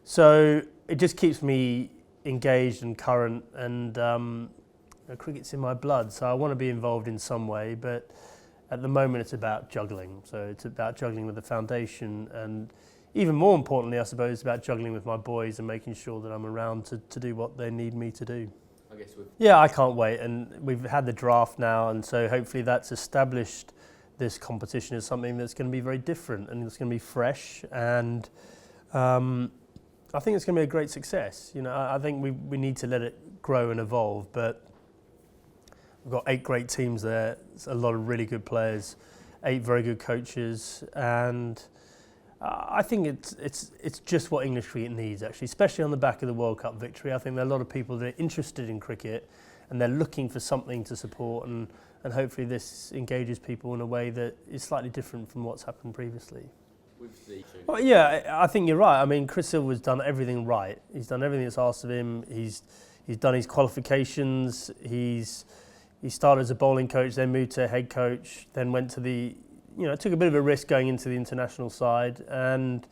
So it just keeps me engaged and current, and cricket's in my blood, so I want to be involved in some way, but at the moment it's about juggling. So it's about juggling with the foundation, and even more importantly, I suppose, about juggling with my boys and making sure that I'm around to do what they need me to do. Yeah, I can't wait, and we've had the draft now, and so hopefully that's established this competition as something that's going to be very different and it's going to be fresh, and I think it's going to be a great success. You know, I think we need to let it grow and evolve, but we've got 8 great teams there, a lot of really good players, 8 very good coaches, and I think it's just what English cricket needs, actually, especially on the back of the World Cup victory. I think there are a lot of people that are interested in cricket and they're looking for something to support, and hopefully this engages people in a way that is slightly different from what's happened previously. Well, yeah, I think you're right. I mean, Chris Silverwood's done everything right. He's done everything that's asked of him. He's done his qualifications. He started as a bowling coach, then moved to head coach, then went to took a bit of a risk going into the international side, and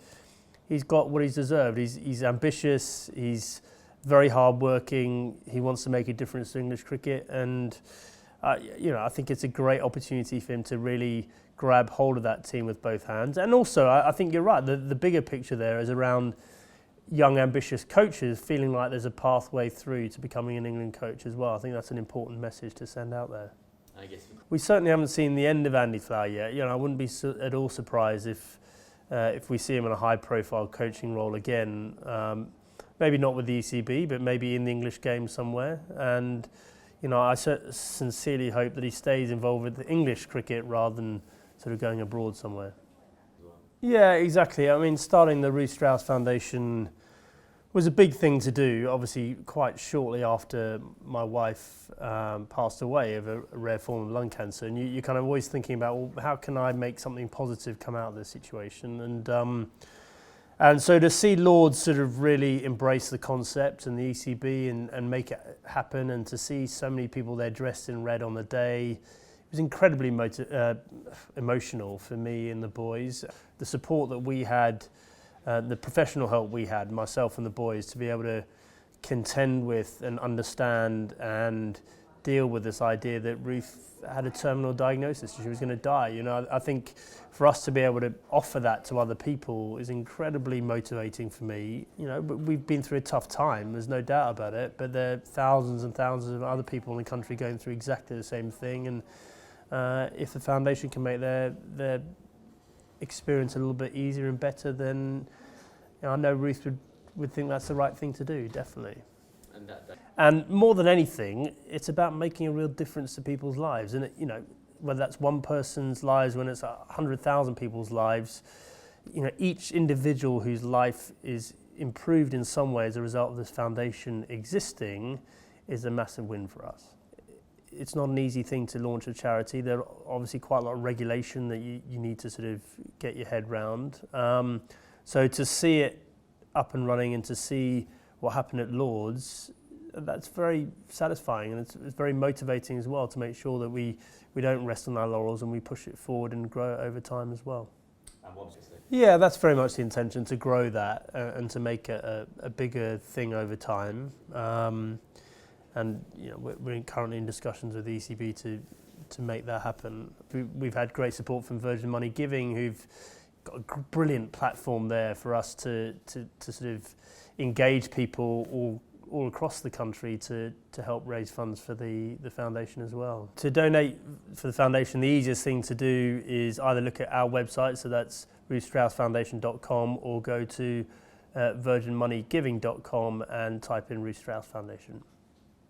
he's got what he's deserved. He's ambitious, he's very hard-working, he wants to make a difference to English cricket, and I think it's a great opportunity for him to really grab hold of that team with both hands. And also, I think you're right, the bigger picture there is around young, ambitious coaches feeling like there's a pathway through to becoming an England coach as well. I think that's an important message to send out there. We certainly haven't seen the end of Andy Flower yet. I wouldn't be at all surprised if we see him in a high-profile coaching role again. Maybe not with the ECB, but maybe in the English game somewhere. And I sincerely hope that he stays involved with the English cricket rather than sort of going abroad somewhere. Yeah, exactly. I mean, starting the Ruth Strauss Foundation was a big thing to do, obviously quite shortly after my wife passed away of a rare form of lung cancer. And you're kind of always thinking about, well, how can I make something positive come out of this situation? And so to see Lords sort of really embrace the concept and the ECB and make it happen, and to see so many people there dressed in red on the day, it was incredibly emotional for me and the boys. The support that we had, the professional help we had, myself and the boys, to be able to contend with and understand and deal with this idea that Ruth had a terminal diagnosis, she was going to die. I think for us to be able to offer that to other people is incredibly motivating for me. We've been through a tough time, there's no doubt about it, but there are thousands and thousands of other people in the country going through exactly the same thing, and if the foundation can make their experience a little bit easier and better, then I know Ruth would think that's the right thing to do, definitely. And more than anything, it's about making a real difference to people's lives. And whether that's one person's lives, when it's 100,000 people's lives, each individual whose life is improved in some way as a result of this foundation existing is a massive win for us. It's not an easy thing to launch a charity. There are obviously quite a lot of regulation that you need to sort of get your head round. So to see it up and running and to see what happened at Lords, that's very satisfying, and it's very motivating as well to make sure that we don't rest on our laurels and we push it forward and grow it over time as well. Yeah, that's very much the intention, to grow that and to make it a bigger thing over time. And we're currently in discussions with the ECB to make that happen. We've had great support from Virgin Money Giving, who've got a brilliant platform there for us to sort of engage people all across the country to help raise funds for the foundation as well. To donate for the foundation, the easiest thing to do is either look at our website, so that's ruthstraussfoundation.com, or go to virginmoneygiving.com and type in Ruth Strauss Foundation.